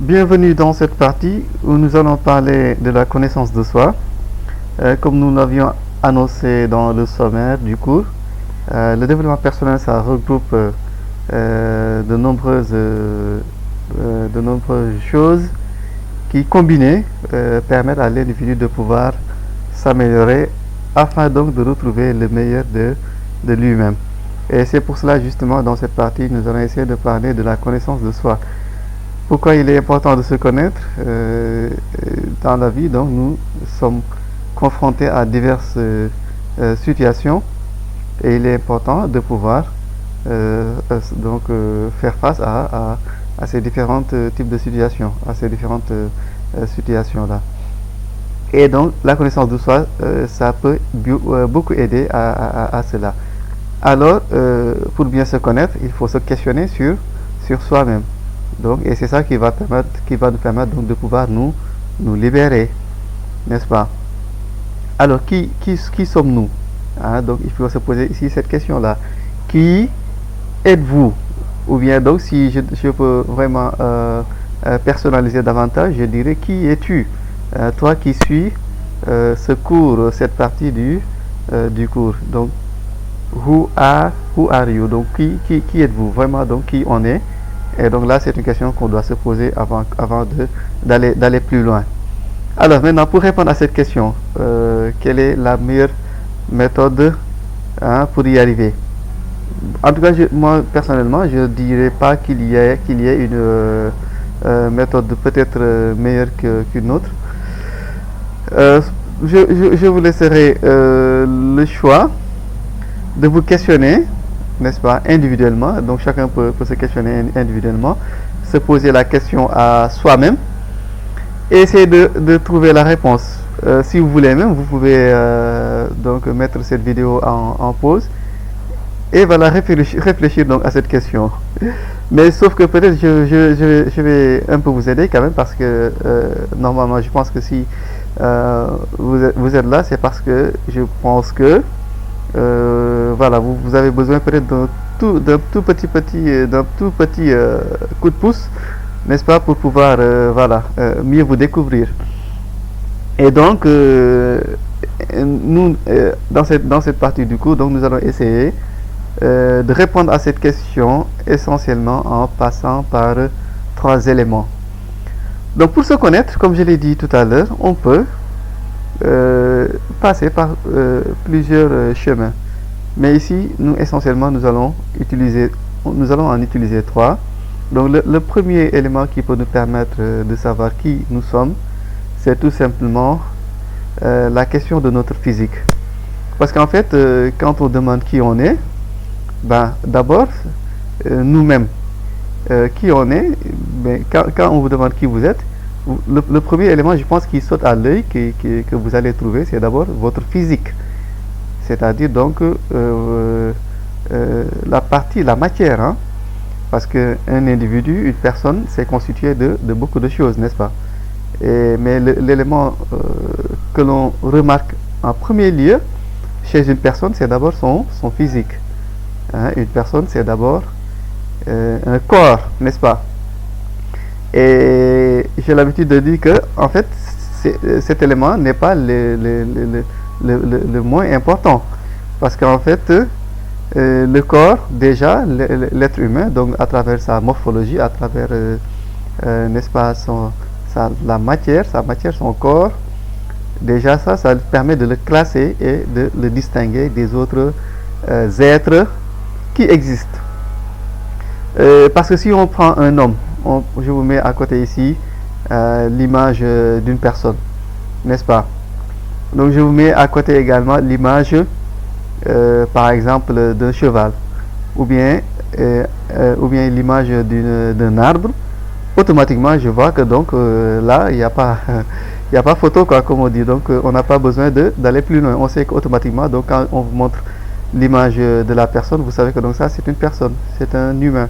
Bienvenue dans cette partie où nous allons parler de la connaissance de soi. Comme nous l'avions annoncé dans le sommaire du cours, le développement personnel, ça regroupe de nombreuses choses qui, combinées, permettent à l'individu de pouvoir s'améliorer afin donc de retrouver le meilleur de lui-même. Et c'est pour cela justement dans cette partie, nous allons essayer de parler de la connaissance de soi. Pourquoi il est important de se connaître dans la vie? Donc nous sommes confrontés à diverses situations et il est important de pouvoir faire face à ces différents types de situations, à ces différentes situations-là. Et donc la connaissance de soi, ça peut beaucoup aider à cela. Alors, pour bien se connaître, il faut se questionner sur soi-même. Donc, et c'est ça qui va nous permettre donc de pouvoir nous libérer, n'est-ce pas? Alors, qui sommes-nous? Donc, il faut se poser ici cette question-là. Qui êtes-vous? Ou bien donc, si je peux vraiment personnaliser davantage, je dirais qui es-tu? Toi qui suis ce cours, cette partie du cours. Donc, who are you? Donc, qui êtes-vous? Vraiment, donc, qui on est? Et donc là, c'est une question qu'on doit se poser avant d'aller plus loin. Alors maintenant, pour répondre à cette question, quelle est la meilleure méthode pour y arriver? En tout cas, moi personnellement, je ne dirais pas qu'il y ait une méthode peut-être meilleure qu'une autre. Je vous laisserai le choix de vous questionner, n'est-ce pas, individuellement. Donc chacun peut se questionner individuellement, se poser la question à soi-même et essayer de trouver la réponse. Si vous voulez même, vous pouvez donc mettre cette vidéo en pause et voilà, réfléchir donc à cette question. Mais sauf que peut-être je vais un peu vous aider quand même parce que normalement je pense que si vous êtes là, c'est parce que je pense que voilà, vous avez besoin peut-être d'un tout petit coup de pouce, n'est-ce pas, pour pouvoir mieux vous découvrir. Et donc nous dans cette partie du cours, donc nous allons essayer de répondre à cette question essentiellement en passant par 3 éléments. Donc pour se connaître, comme je l'ai dit tout à l'heure, on peut passer par plusieurs chemins. Mais ici, nous essentiellement, nous allons en utiliser 3. Donc le premier élément qui peut nous permettre de savoir qui nous sommes, c'est tout simplement la question de notre physique. Parce qu'en fait, quand on demande qui on est, d'abord, nous-mêmes, qui on est, quand on vous demande qui vous êtes, le premier élément, je pense, qui saute à l'œil, que vous allez trouver, c'est d'abord votre physique. C'est-à-dire donc la matière. Parce qu'un individu, une personne, c'est constitué de beaucoup de choses, n'est-ce pas? Mais l'élément que l'on remarque en premier lieu chez une personne, c'est d'abord son physique. Une personne, c'est d'abord un corps, n'est-ce pas? Et j'ai l'habitude de dire que, en fait, cet élément n'est pas le moins important. Parce qu'en fait, le corps, déjà, l'être humain, donc à travers sa morphologie, à travers, n'est-ce pas, la matière, son corps, déjà ça permet de le classer et de le distinguer des autres êtres qui existent. Parce que si on prend un homme, je vous mets à côté ici l'image d'une personne, n'est-ce pas? Donc je vous mets à côté également l'image par exemple d'un cheval ou bien l'image d'un arbre. Automatiquement je vois que donc là il n'y a pas photo, quoi, comme on dit. Donc on n'a pas besoin d'aller plus loin. On sait qu'automatiquement, donc quand on vous montre l'image de la personne, vous savez que donc ça c'est une personne, c'est un humain.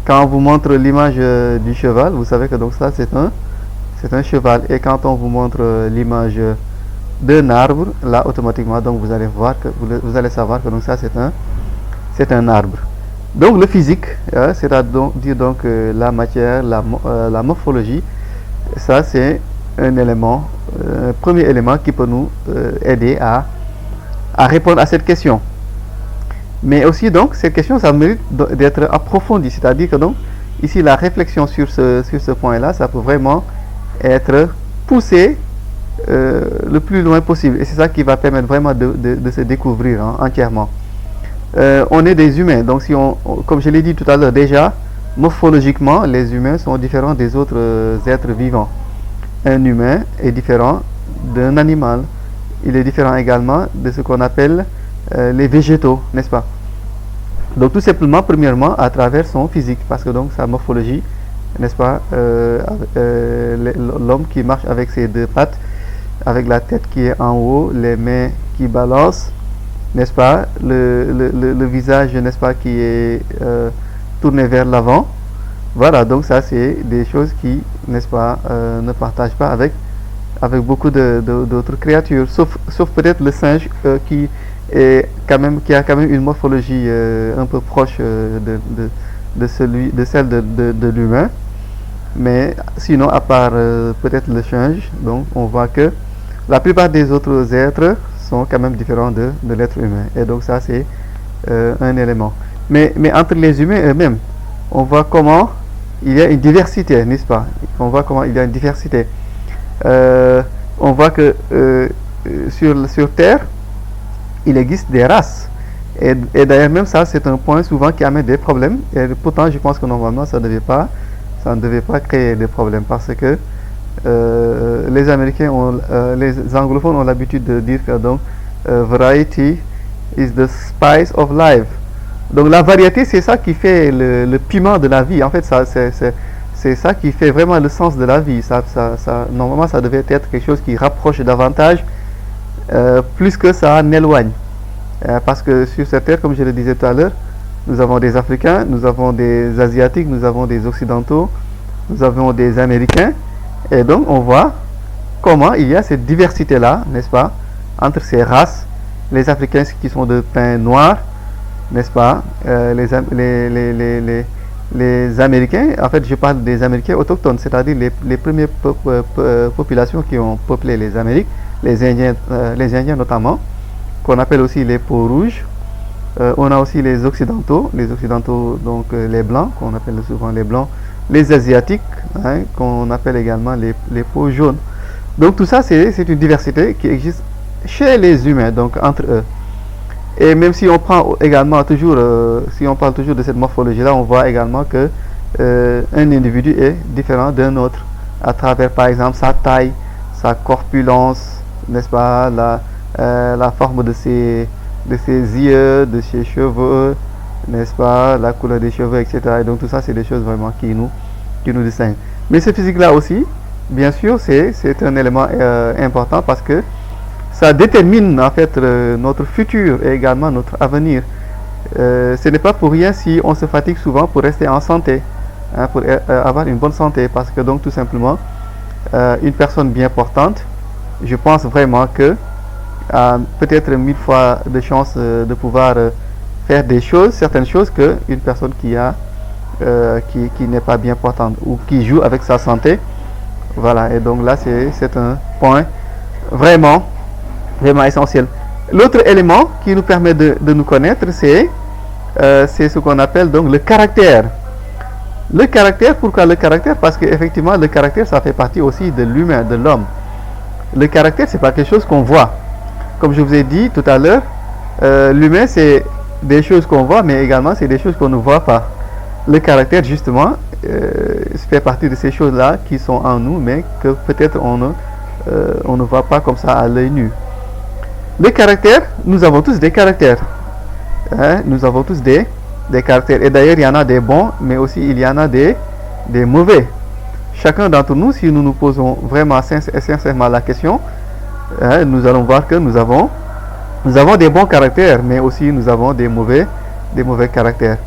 Quand on vous montre l'image du cheval, vous savez que donc ça c'est un cheval. Et quand on vous montre l'image d'un arbre, là automatiquement donc vous allez savoir que donc ça c'est un arbre. Donc le physique, c'est-à-dire donc la matière, la morphologie, ça c'est un élément, un premier élément qui peut nous aider à répondre à cette question. Mais aussi donc cette question, ça mérite d'être approfondie, c'est-à-dire que donc ici la réflexion sur ce point-là, ça peut vraiment être poussé le plus loin possible, et c'est ça qui va permettre vraiment de se découvrir entièrement. On est des humains, donc si comme je l'ai dit tout à l'heure déjà, morphologiquement, les humains sont différents des autres êtres vivants. Un humain est différent d'un animal. Il est différent également de ce qu'on appelle les végétaux, n'est-ce pas? Donc tout simplement, premièrement, à travers son physique, parce que donc sa morphologie, n'est-ce pas, l'homme qui marche avec ses deux pattes, avec la tête qui est en haut, les mains qui balancent, n'est-ce pas, le visage, n'est-ce pas, qui est tourné vers l'avant. Voilà, donc ça c'est des choses qui, n'est-ce pas, ne partagent pas avec beaucoup d'autres créatures, sauf peut-être le singe qui a quand même une morphologie un peu proche de celle de l'humain. Mais sinon, à part peut-être le singe, donc on voit que la plupart des autres êtres sont quand même différents de l'être humain. Et donc ça c'est un élément. Mais entre les humains eux-mêmes, on voit comment il y a une diversité, n'est-ce pas? On voit comment il y a une diversité. On voit que sur Terre, il existe des races. Et d'ailleurs même ça, c'est un point souvent qui amène des problèmes. Et pourtant, je pense que normalement, ça ne devait pas créer des problèmes, parce que les Américains, les anglophones ont l'habitude de dire que donc variety is the spice of life. Donc la variété, c'est ça qui fait le piment de la vie. En fait, c'est ça qui fait vraiment le sens de la vie. Normalement, ça devait être quelque chose qui rapproche davantage, plus que ça n'éloigne. Parce que sur cette terre, comme je le disais tout à l'heure, nous avons des Africains, nous avons des Asiatiques, nous avons des Occidentaux, nous avons des Américains. Et donc, on voit comment il y a cette diversité-là, n'est-ce pas, entre ces races. Les Africains qui sont de teint noir, n'est-ce pas, les Américains, en fait je parle des Américains autochtones, c'est-à-dire les premières populations qui ont peuplé les Amériques, les Indiens notamment, qu'on appelle aussi les peaux rouges. On a aussi les Occidentaux donc les Blancs, qu'on appelle souvent les Blancs, les Asiatiques, qu'on appelle également les peaux jaunes. Donc tout ça c'est une diversité qui existe chez les humains, donc entre eux. Et même si on prend également toujours, si on parle toujours de cette morphologie-là, on voit également que un individu est différent d'un autre à travers, par exemple, sa taille, sa corpulence, n'est-ce pas, la forme de ses yeux, de ses cheveux, n'est-ce pas, la couleur des cheveux, etc. Et donc tout ça, c'est des choses vraiment qui nous distinguent. Mais ce physique-là aussi, bien sûr, c'est un élément important, parce que ça détermine en fait notre futur et également notre avenir. Ce n'est pas pour rien si on se fatigue souvent pour rester en santé, pour avoir une bonne santé, parce que donc tout simplement une personne bien portante, je pense vraiment que a peut-être 1000 fois de chance de pouvoir faire certaines choses, que une personne qui n'est pas bien portante ou qui joue avec sa santé. Voilà, et donc là c'est un point vraiment essentiel. L'autre élément qui nous permet de nous connaître, c'est ce qu'on appelle donc le caractère. Le caractère, pourquoi le caractère? Parce qu'effectivement le caractère, ça fait partie aussi de l'humain, de l'homme. Le caractère, c'est pas quelque chose qu'on voit. Comme je vous ai dit tout à l'heure, l'humain, c'est des choses qu'on voit, mais également c'est des choses qu'on ne voit pas. Le caractère, justement, fait partie de ces choses-là qui sont en nous, mais que peut-être on ne voit pas comme ça à l'œil nu. Les caractères, nous avons tous des caractères. Nous avons tous des caractères. Et d'ailleurs, il y en a des bons, mais aussi il y en a des mauvais. Chacun d'entre nous, si nous nous posons vraiment sincèrement la question, nous allons voir que nous avons des bons caractères, mais aussi nous avons des mauvais caractères.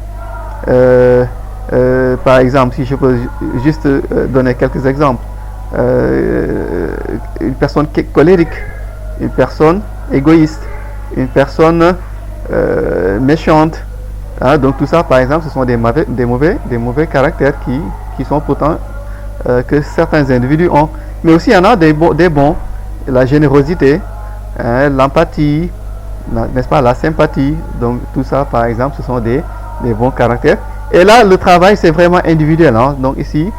Par exemple, si je peux juste donner quelques exemples, une personne colérique, une personne égoïste, une personne méchante, Ah, donc tout ça, par exemple, ce sont des mauvais caractères qui sont pourtant que certains individus ont. Mais aussi, il y en a des bons. La générosité, hein, l'empathie, n'est-ce pas, la sympathie. Donc tout ça, par exemple, ce sont des bons caractères. Et là, le travail, c'est vraiment individuel. Hein. Donc ici,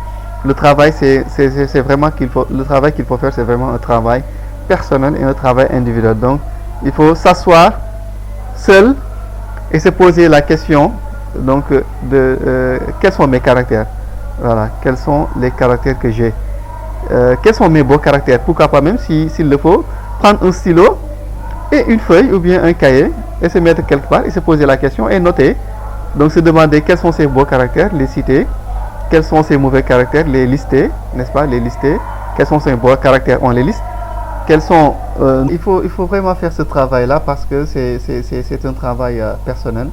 le travail, c'est vraiment le travail qu'il faut faire, c'est vraiment un travail personnel et un travail individuel. Donc, il faut s'asseoir seul et se poser la question donc quels sont mes caractères. Voilà, quels sont les caractères que j'ai. Quels sont mes beaux caractères. Pourquoi pas, même s'il le faut, prendre un stylo et une feuille ou bien un cahier et se mettre quelque part et se poser la question et noter. Donc se demander quels sont ses beaux caractères, les citer. Quels sont ses mauvais caractères, les lister, n'est-ce pas, les lister. Quels sont ses beaux caractères, on les liste. Quels sont, il faut vraiment faire ce travail-là parce que c'est un travail personnel.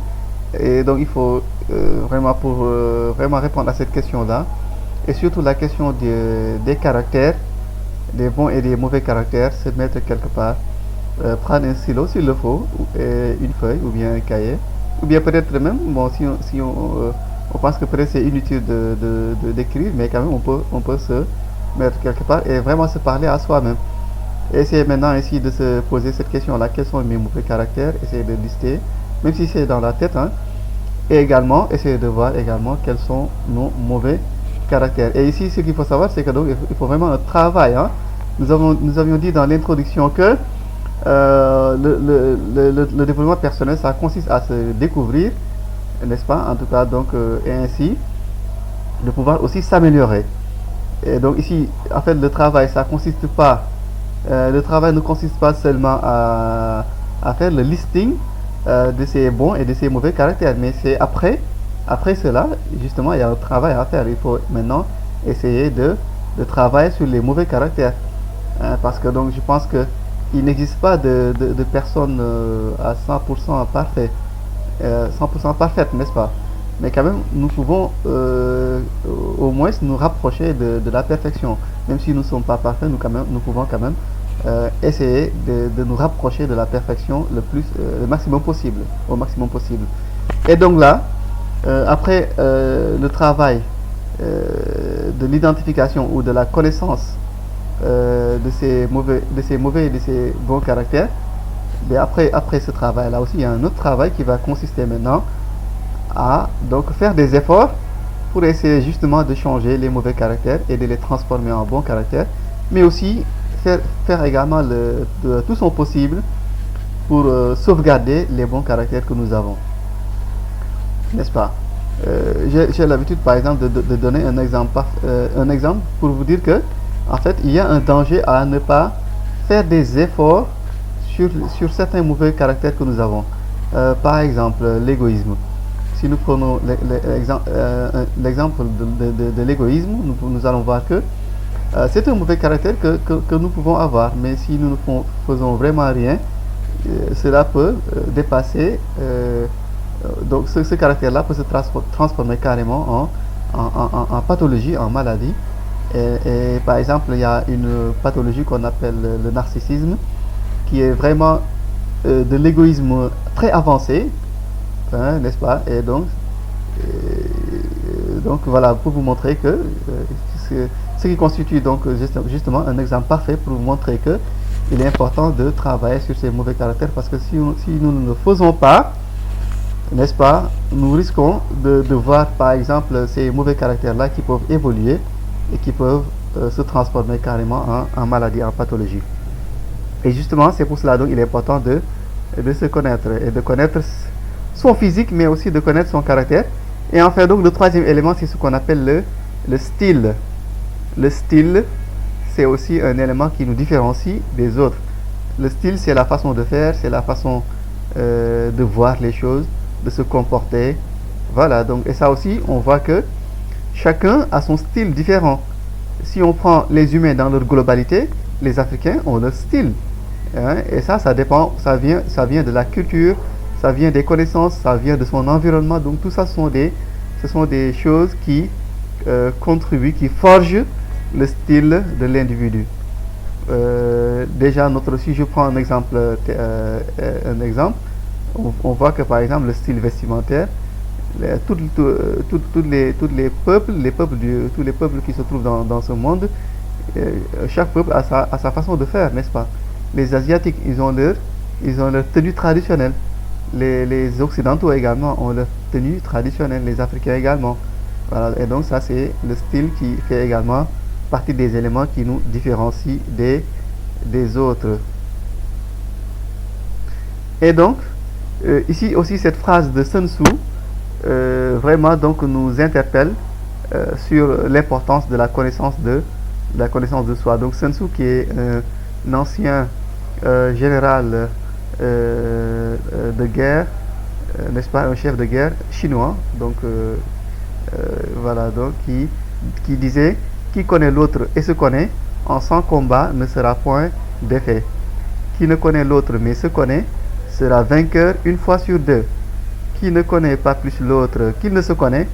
Et donc il faut vraiment pour vraiment répondre à cette question-là. Et surtout la question des caractères, des bons et des mauvais caractères, se mettre quelque part, prendre un stylo s'il le faut, une feuille ou bien un cahier, ou bien peut-être même, bon, si on pense que peut-être c'est inutile d'écrire, mais quand même on peut se mettre quelque part et vraiment se parler à soi-même. Et essayer maintenant ici de se poser cette question-là, quels sont mes mauvais caractères, essayer de lister, même si c'est dans la tête, hein, et également essayer de voir également quels sont nos mauvais caractères. Et ici, ce qu'il faut savoir, c'est que donc il faut vraiment un travail. Hein. Nous avions dit dans l'introduction que le développement personnel, ça consiste à se découvrir, n'est-ce pas? En tout cas, donc, et ainsi de pouvoir aussi s'améliorer. Et donc ici, en fait, le travail, ça consiste pas. Le travail ne consiste pas seulement à faire le listing de ses bons et de ses mauvais caractères, mais c'est après cela, justement, il y a un travail à faire. Il faut maintenant essayer de travailler sur les mauvais caractères. Hein, parce que donc je pense que il n'existe pas de personne à 100% parfait, 100% parfaite, n'est-ce pas? Mais quand même, nous pouvons au moins nous rapprocher de la perfection. Même si nous ne sommes pas parfaits, nous pouvons quand même essayer de nous rapprocher de la perfection le maximum possible, au maximum possible. Et donc là, après le travail de l'identification ou de la connaissance de ces mauvais et de ces bons caractères, mais après ce travail-là aussi, il y a un autre travail qui va consister maintenant à donc faire des efforts pour essayer justement de changer les mauvais caractères et de les transformer en bons caractères, mais aussi faire également tout son possible pour sauvegarder les bons caractères que nous avons, n'est-ce pas? J'ai l'habitude par exemple de donner un exemple pour vous dire que en fait il y a un danger à ne pas faire des efforts sur certains mauvais caractères que nous avons. Par exemple l'égoïsme. Si nous prenons l'exemple de l'égoïsme, nous allons voir que c'est un mauvais caractère que nous pouvons avoir, mais si nous ne faisons vraiment rien, cela peut dépasser, donc ce caractère-là peut se transformer carrément en pathologie, en maladie. Et par exemple, il y a une pathologie qu'on appelle le narcissisme, qui est vraiment de l'égoïsme très avancé, hein, n'est-ce pas? Et donc voilà, pour vous montrer que ce qui constitue donc justement un exemple parfait pour vous montrer que il est important de travailler sur ces mauvais caractères, parce que si nous ne le faisons pas, n'est-ce pas, nous risquons de voir par exemple ces mauvais caractères-là qui peuvent évoluer et qui peuvent se transformer carrément en maladie, en pathologie. Et justement, c'est pour cela donc il est important de se connaître et de connaître son physique, mais aussi de connaître son caractère. Et enfin, donc le troisième élément, c'est ce qu'on appelle le style. Le style, c'est aussi un élément qui nous différencie des autres. Le style, c'est la façon de faire, c'est la façon de voir les choses, de se comporter. Voilà, donc, et ça aussi, on voit que chacun a son style différent. Si on prend les humains dans leur globalité, les Africains ont leur style. Hein, et ça dépend, ça vient de la culture, ça vient des connaissances, ça vient de son environnement. Donc tout ça, ce sont des choses qui contribuent, qui forgent le style de l'individu. Déjà, si je prends un exemple, on voit que par exemple le style vestimentaire, tous les peuples qui se trouvent dans ce monde, chaque peuple a sa façon de faire, n'est-ce pas? Les Asiatiques, ils ont leur tenue traditionnelle. Les Occidentaux également ont leur tenue traditionnelle, les Africains également. Voilà, et donc ça c'est le style qui fait également partie des éléments qui nous différencient des autres. Et donc, ici aussi cette phrase de Sun Tzu, vraiment donc nous interpelle sur l'importance de la connaissance de soi. Donc Sun Tzu qui est un ancien général de guerre, n'est-ce pas, un chef de guerre chinois, donc voilà, donc qui disait qui connaît l'autre et se connaît en sans combat ne sera point défait. Qui ne connaît l'autre mais se connaît sera vainqueur une fois sur deux. Qui ne connaît pas plus l'autre qu'il ne se connaît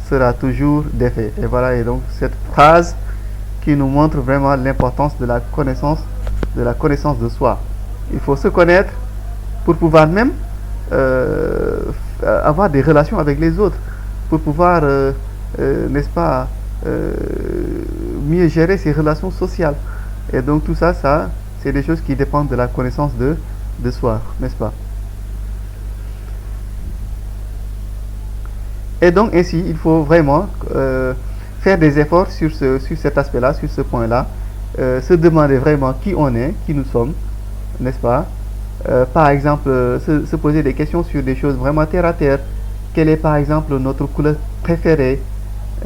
sera toujours défait. Et voilà, et donc cette phrase qui nous montre vraiment l'importance de la connaissance de soi. Il faut se connaître pour pouvoir même avoir des relations avec les autres, pour pouvoir, n'est-ce pas, mieux gérer ses relations sociales. Et donc tout ça, c'est des choses qui dépendent de la connaissance de soi, n'est-ce pas? Et donc ainsi, il faut vraiment faire des efforts sur cet aspect-là, sur ce point-là, se demander vraiment qui on est, qui nous sommes, n'est-ce pas? Par exemple, se poser des questions sur des choses vraiment terre à terre. Quelle est par exemple notre couleur préférée,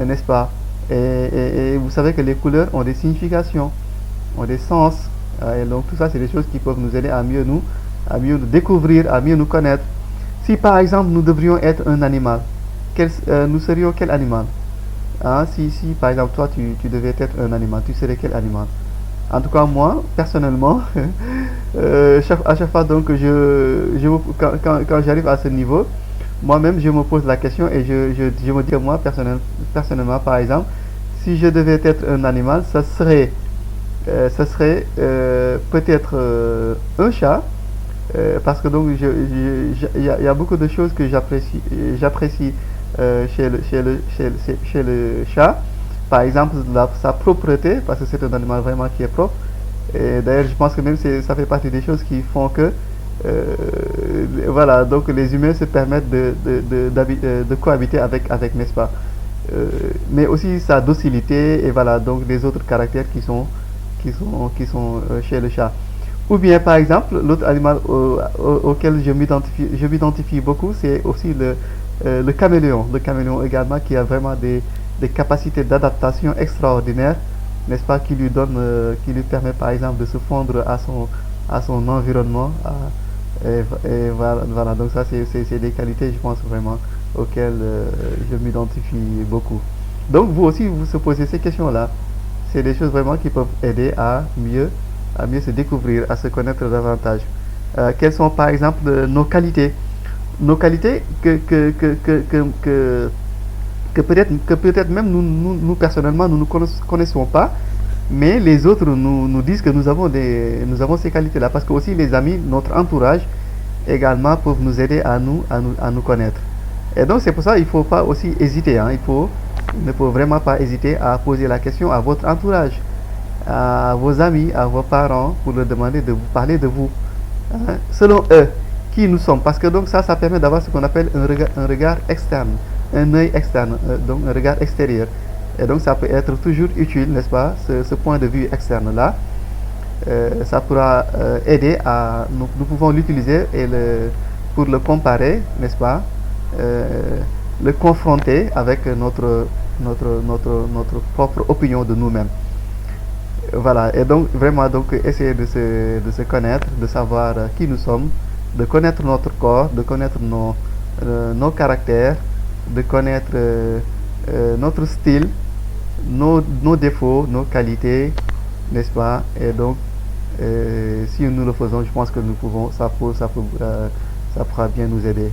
n'est-ce pas? Et vous savez que les couleurs ont des significations, ont des sens. Et donc tout ça, c'est des choses qui peuvent nous aider à mieux nous découvrir, à mieux nous connaître. Si par exemple nous devrions être un animal, nous serions quel animal? Hein, si par exemple toi tu devais être un animal, tu serais quel animal? En tout cas moi, personnellement, à chaque fois donc quand j'arrive à ce niveau, moi-même je me pose la question et je me dis moi personnellement par exemple, si je devais être un animal, ça serait peut-être un chat, parce que donc il y a beaucoup de choses que j'apprécie chez le chat. Par exemple, sa propreté, parce que c'est un animal vraiment qui est propre. Et d'ailleurs, je pense que même ça fait partie des choses qui font que, voilà, donc les humains se permettent de cohabiter avec, n'est-ce pas? Mais aussi sa docilité et voilà, donc les autres caractères qui sont chez le chat. Ou bien, par exemple, l'autre animal auquel je m'identifie beaucoup, c'est aussi le caméléon. Le caméléon également qui a vraiment des capacités d'adaptation extraordinaires, n'est-ce pas, qui lui permet par exemple de se fondre à son environnement. Et voilà, donc ça c'est des qualités, je pense vraiment, auxquelles je m'identifie beaucoup. Donc vous aussi, vous se posez ces questions-là. C'est des choses vraiment qui peuvent aider à mieux se découvrir, à se connaître davantage. Quelles sont par exemple nos qualités? Nos qualités que peut-être même nous personnellement nous ne connaissons pas, mais les autres nous disent que nous avons ces qualités-là, parce que aussi les amis, notre entourage également peuvent nous aider à nous connaître. Et donc c'est pour ça qu'il ne faut pas aussi hésiter, hein, il ne faut vraiment pas hésiter à poser la question à votre entourage, à vos amis, à vos parents, pour leur demander de vous parler de vous, hein, selon eux, qui nous sommes, parce que donc ça permet d'avoir ce qu'on appelle un regard externe, un œil externe, donc un regard extérieur. Et donc ça peut être toujours utile, n'est-ce pas, ce point de vue externe-là. Ça pourra aider nous pouvons l'utiliser pour le comparer, n'est-ce pas, le confronter avec notre propre opinion de nous-mêmes. Voilà, et donc vraiment donc essayer de se connaître, de savoir qui nous sommes, de connaître notre corps, de connaître nos caractères, de connaître notre style, nos défauts, nos qualités, n'est-ce pas? Et donc, si nous le faisons, je pense que ça pourra bien nous aider.